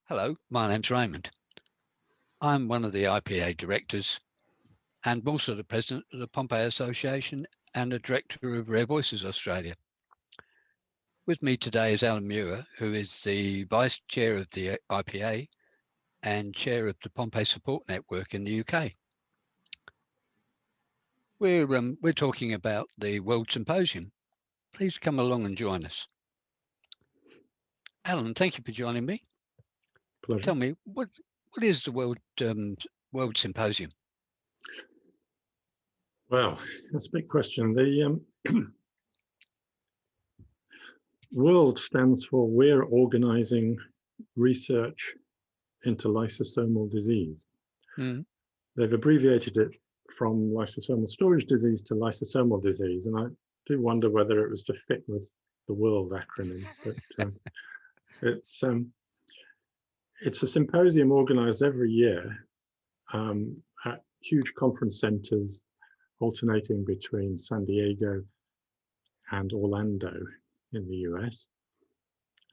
Hello, my name's Raymond. I'm one of the IPA directors and also the president of the Pompe Association and the director of Rare Voices Australia. With me today is Allan Muir, who is the vice chair of the IPA and chair of the Pompe Support Network in the UK. We're talking about the World Symposium. Please come along and join us. Allan, thank you for joining me. Pleasure. Tell me, what is the World Symposium? Well, that's a big question. The WORLD stands for We're Organizing Research into Lysosomal Disease. They've abbreviated it from lysosomal storage disease to lysosomal disease, and I do wonder whether it was to fit with the WORLD acronym. But it's a symposium organized every year at huge conference centers, alternating between San Diego and Orlando in the US.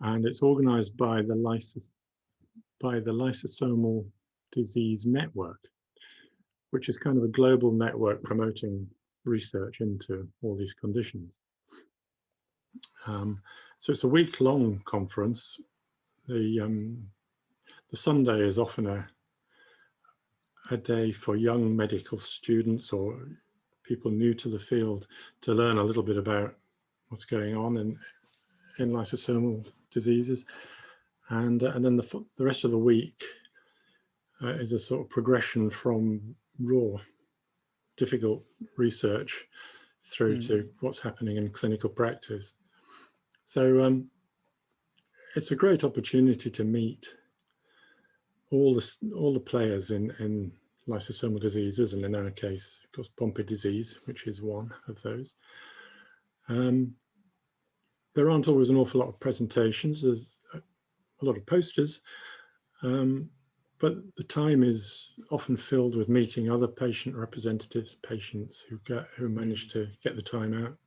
And it's organized by the Lysosomal Disease Network, which is kind of a global network promoting research into all these conditions. So it's a week-long conference. The Sunday is often a day for young medical students or people new to the field to learn a little bit about what's going on in lysosomal diseases. And then the rest of the week is a sort of progression from raw, difficult research through to what's happening in clinical practice. So it's a great opportunity to meet all the players in lysosomal diseases, and in our case, of course, Pompe disease, which is one of those. There aren't always an awful lot of presentations. There's a lot of posters, but the time is often filled with meeting other patient representatives, patients who manage to get the time out,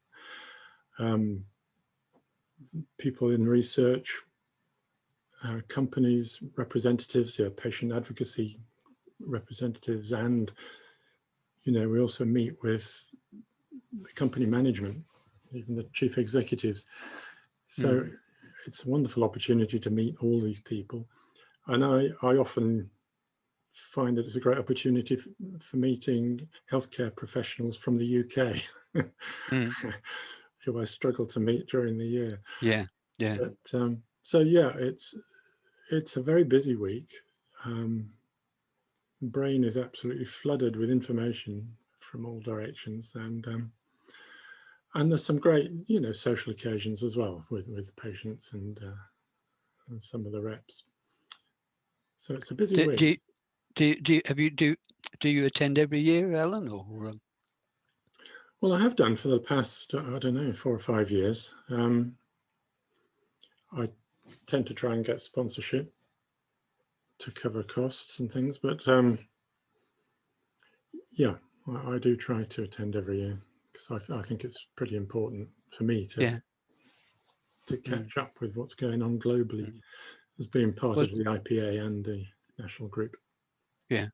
people in research, companies, representatives, patient advocacy representatives, and we also meet with the company management, even the chief executives. So it's a wonderful opportunity to meet all these people. And I often find that it's a great opportunity for meeting healthcare professionals from the UK, who I struggle to meet during the year. Yeah. But, so yeah, it's a very busy week. The brain is absolutely flooded with information from all directions, and there's some great, social occasions as well with patients and some of the reps. So it's a busy week. Do you attend every year, Allan? Or Well, I have done for the past, I don't know, 4 or 5 years. I tend to try and get sponsorship to cover costs and things, but yeah, I do try to attend every year because I think it's pretty important for me to catch up with what's going on globally as being part of the IPA and the national group. Yeah.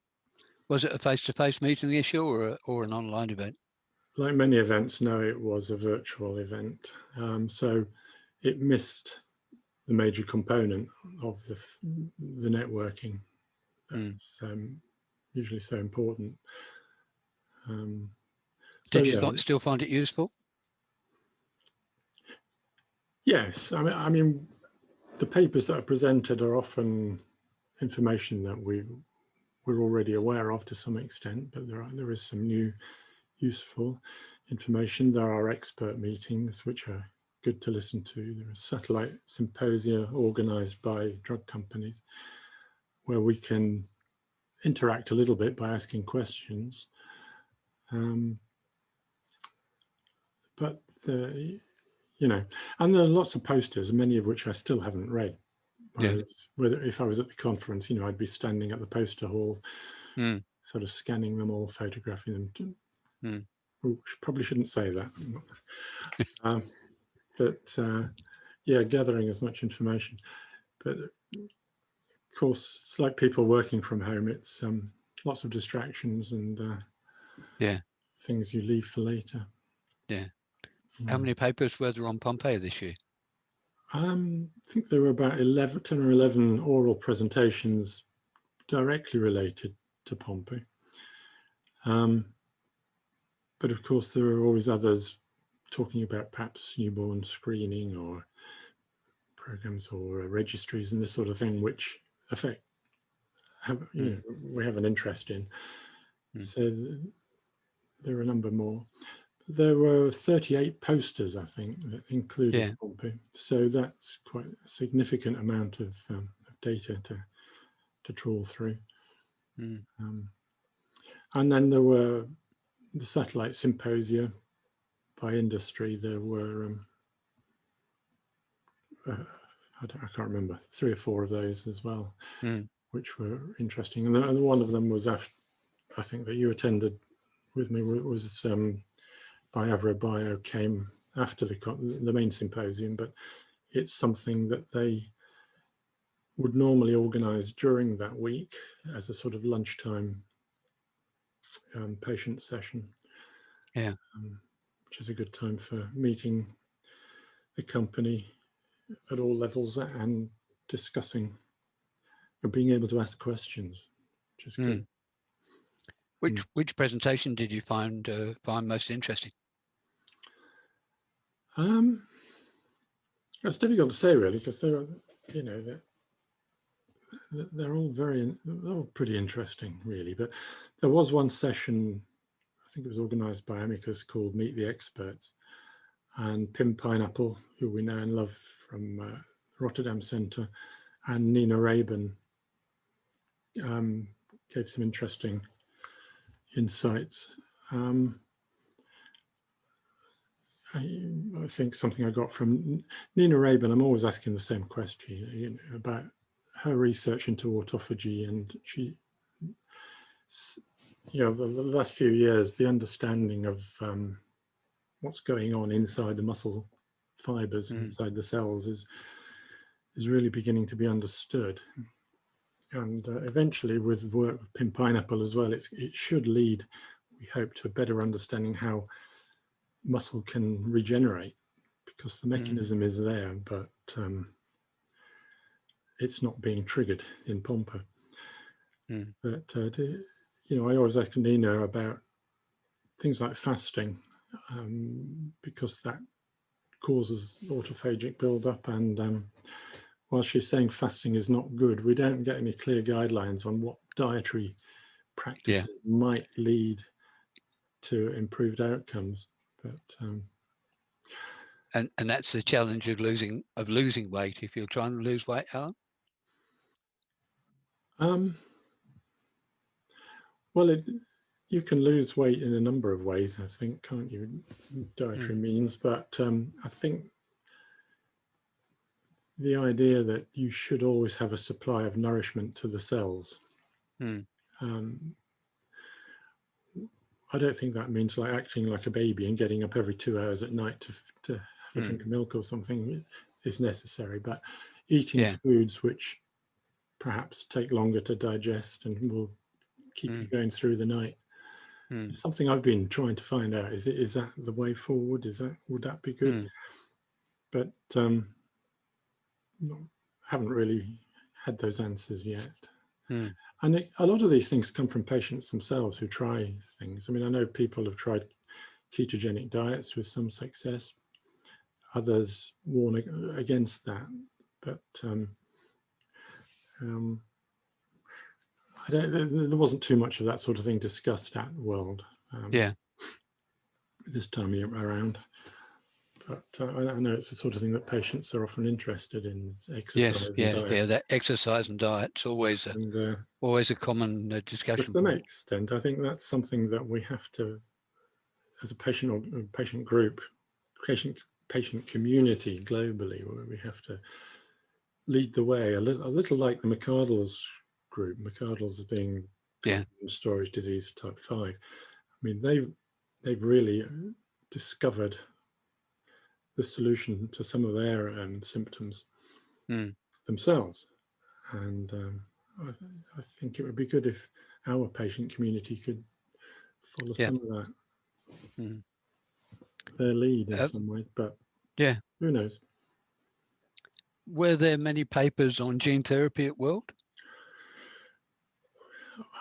Was it a face-to-face meeting this year or an online event? Like many events, no, it was a virtual event. So it missed the major component of the networking. That's usually so important. Did you still find it useful? Yes, I mean, the papers that are presented are often information that we're already aware of to some extent, but there is some new useful information. There are expert meetings which are good to listen to. There are satellite symposia organized by drug companies where we can interact a little bit by asking questions. But and there are lots of posters, many of which I still haven't read. If I was at the conference, I'd be standing at the poster hall, sort of scanning them all, photographing them. Probably shouldn't say that. But yeah, gathering as much information. But course, it's like people working from home. It's lots of distractions and Yeah. things you leave for later. Yeah. How many papers were there on Pompe this year? I think there were about 10 or 11 oral presentations directly related to Pompe. But of course, there are always others talking about perhaps newborn screening or programs or registries and this sort of thing, which we have an interest in. So there are a number more. There were 38 posters, I think, that included Pompe. So that's quite a significant amount of data to trawl through. And then there were the satellite symposia by industry. There were, I can't remember, 3 or 4 of those as well, which were interesting. And one of them was, I think, that you attended with me, was by AvroBio, came after the main symposium, but it's something that they would normally organize during that week as a sort of lunchtime patient session. Yeah. Which is a good time for meeting the company at all levels and discussing and being able to ask questions, which is good. Which presentation did you find most interesting? It's difficult to say really, because they're all pretty interesting really. But there was one session, I think it was organised by Amicus, called Meet the Experts, and Pim Pineapple, who we know and love from Rotterdam Centre, and Nina Raben gave some interesting insights. I think something I got from Nina Raben, I'm always asking the same question, about her research into autophagy, and she, the last few years, the understanding of what's going on inside the muscle fibers, inside the cells, is really beginning to be understood. And eventually, with work with Pim Pineapple as well, it should lead, we hope, to a better understanding how muscle can regenerate, because the mechanism is there, but it's not being triggered in Pompe. But I always ask Nina about things like fasting, because that causes autophagic buildup. And while she's saying fasting is not good, we don't get any clear guidelines on what dietary practices might lead to improved outcomes. But and that's the challenge of losing weight if you're trying to lose weight, Alan. Well, you can lose weight in a number of ways, I think, can't you? Dietary means, but I think the idea that you should always have a supply of nourishment to the cells. I don't think that means like acting like a baby and getting up every 2 hours at night to have a drink of milk or something is necessary, but eating foods which perhaps take longer to digest and will keep you going through the night. It's something I've been trying to find out. Is that the way forward? Would that be good? But haven't really had those answers yet. And a lot of these things come from patients themselves who try things. I mean, I know people have tried ketogenic diets with some success. Others warn against that. But there wasn't too much of that sort of thing discussed at World this time around. But I know it's the sort of thing that patients are often interested in, exercise and diet. Yeah, that exercise and diet's always a common discussion. To some extent, I think that's something that we have to, as a patient or patient group, patient community globally, where we have to lead the way, a little like the McArdle's group. McArdle's being storage disease type 5. I mean, they've really discovered the solution to some of their symptoms themselves, And I think it would be good if our patient community could follow Yeah. some of that, Mm. their lead in some ways, but Yeah. who knows? Were there many papers on gene therapy at World?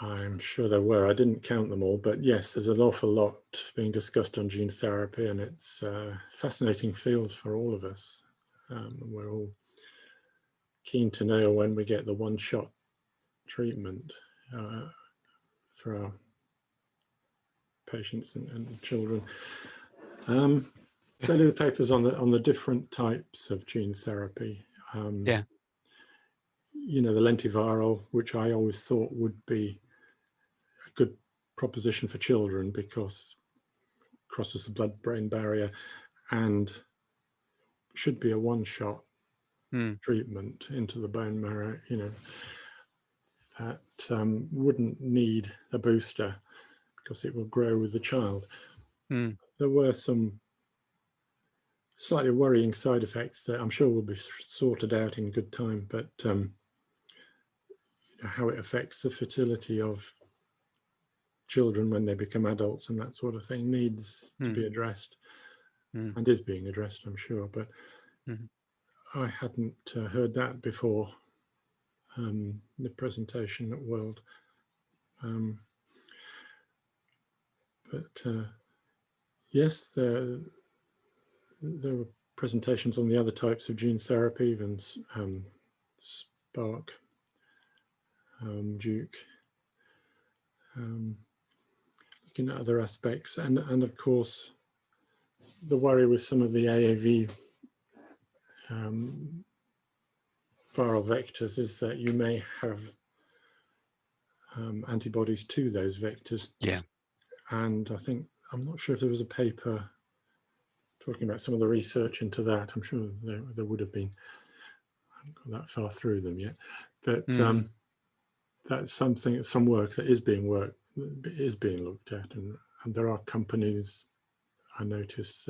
I'm sure there were. I didn't count them all, but yes, there's an awful lot being discussed on gene therapy, and it's a fascinating field for all of us. We're all keen to know when we get the one-shot treatment for our patients and children. So the papers on the different types of gene therapy. Yeah. You know, the lentiviral, which I always thought would be a good proposition for children because it crosses the blood-brain barrier and should be a one-shot treatment into the bone marrow. You know, that wouldn't need a booster because it will grow with the child. There were some slightly worrying side effects that I'm sure will be sorted out in good time, but you know, how it affects the fertility of children when they become adults and that sort of thing needs to be addressed and is being addressed, I'm sure. But I hadn't heard that before the presentation at World. But yes, there were presentations on the other types of gene therapy, even Spark, Duke, looking at other aspects, and of course the worry with some of the AAV viral vectors is that you may have antibodies to those vectors. Yeah. And I think, I'm not sure if there was a paper talking about some of the research into that. I'm sure there would have been. I haven't got that far through them yet, but that's something, some work that is being looked at, and there are companies I notice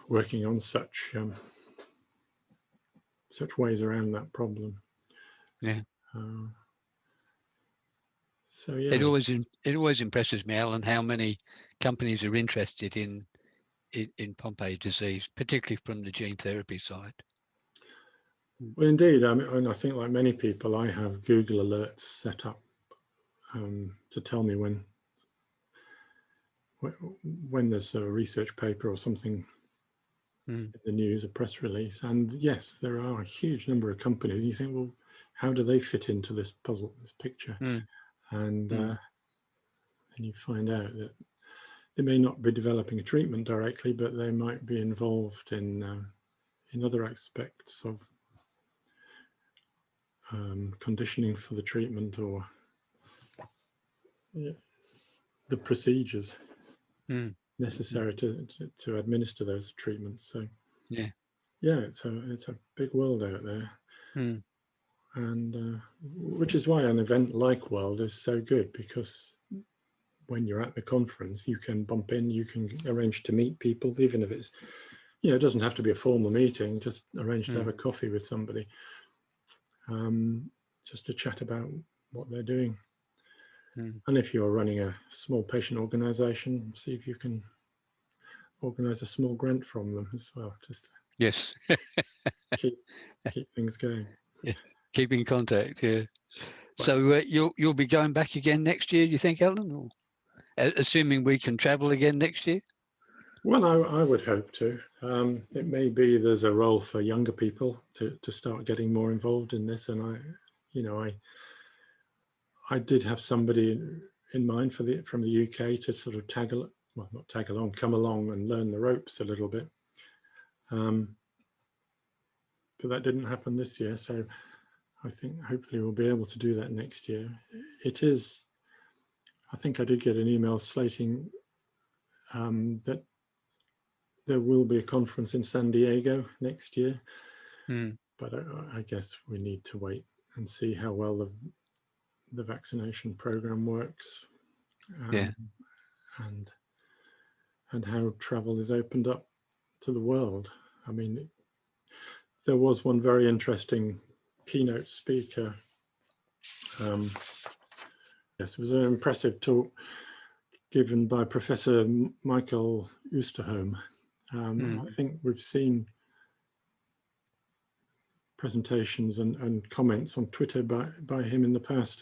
working on such ways around that problem. Yeah. So yeah, it always impresses me, Alan, how many companies are interested in Pompe disease, particularly from the gene therapy side. Well, indeed. I mean, and I think, like many people, I have Google alerts set up to tell me when there's a research paper or something in the news, a press release. And yes, there are a huge number of companies. And you think, well, how do they fit into this puzzle, this picture? And you find out that they may not be developing a treatment directly, but they might be involved in other aspects of conditioning for the treatment or the procedures necessary to administer those treatments. So yeah, it's a big world out there, and which is why an event like World is so good, because when you're at the conference, you can bump in, you can arrange to meet people, even if it's, you know, it doesn't have to be a formal meeting, just arrange to have a coffee with somebody, just to chat about what they're doing. And if you're running a small patient organization, see if you can organize a small grant from them as well, just to keep things going. Yeah, keep in contact. Yeah. So you'll be going back again next year, do you think, Alan? Or, assuming we can travel again next year? Well, I would hope to. It may be there's a role for younger people to start getting more involved in this, and I did have somebody in mind from the UK to sort of come along and learn the ropes a little bit. But that didn't happen this year, so I think hopefully we'll be able to do that next year. It is, I think I did get an email slating that there will be a conference in San Diego next year, but I guess we need to wait and see how well the vaccination program works, and how travel is opened up to the world. I mean, there was one very interesting keynote speaker. Yes, it was an impressive talk given by Professor Michael Oosterholm. I think we've seen presentations and comments on Twitter by him in the past,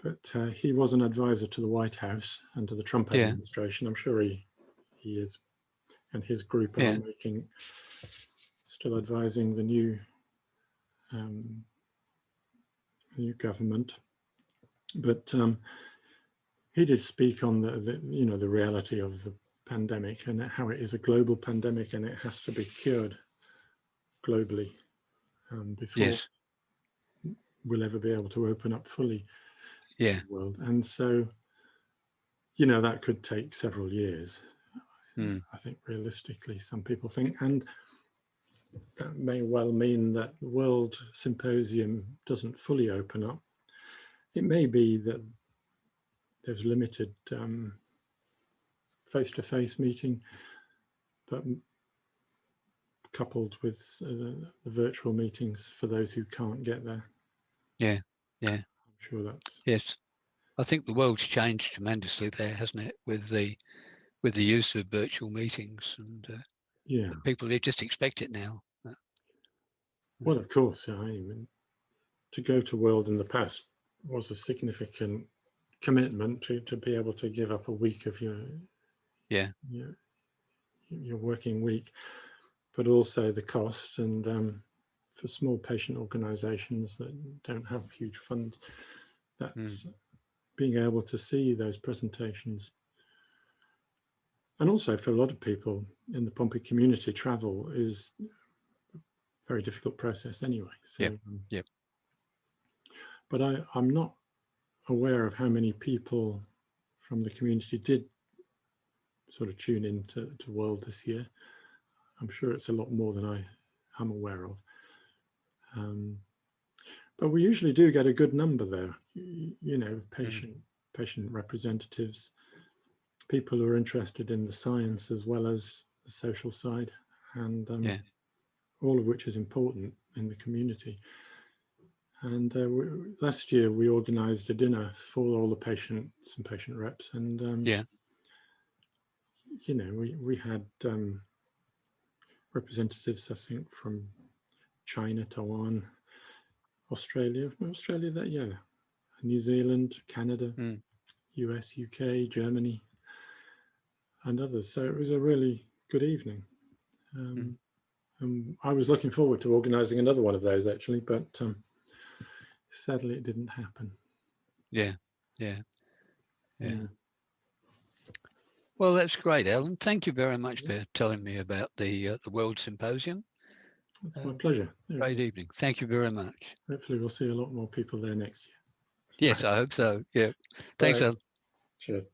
but he was an advisor to the White House and to the Trump administration. I'm sure he is, and his group are still advising the new government. But he did speak on the reality of the pandemic and how it is a global pandemic and it has to be cured globally before we'll ever be able to open up fully to the world. And so, that could take several years. I think realistically, some people think, and that may well mean that the World Symposium doesn't fully open up. It may be that there's limited face-to-face meeting, but coupled with the virtual meetings for those who can't get there. Yeah. I'm sure that's... Yes. I think the world's changed tremendously there, hasn't it, with the use of virtual meetings, and people, they just expect it now. Well, of course, I mean, to go to World in the past was a significant commitment to be able to give up a week of your working week, but also the cost, and for small patient organizations that don't have huge funds, that's being able to see those presentations. And also for a lot of people in the Pompe community, travel is a very difficult process anyway. So, but I'm not aware of how many people from the community did sort of tune in to World this year. I'm sure it's a lot more than I'm aware of. But we usually do get a good number there, patient representatives, people who are interested in the science as well as the social side, and all of which is important in the community. And last year we organized a dinner for all the patients and patient reps, and we had representatives, I think, from China, Taiwan, Australia, New Zealand, Canada, US, UK, Germany, and others. So it was a really good evening. I was looking forward to organizing another one of those actually, but sadly it didn't happen. Well, that's great, Allan. Thank you very much for telling me about the World Symposium. It's my pleasure. Great evening. Thank you very much. Hopefully we'll see a lot more people there next year. Yes, I hope so. Yeah. Thanks, Allan. Cheers.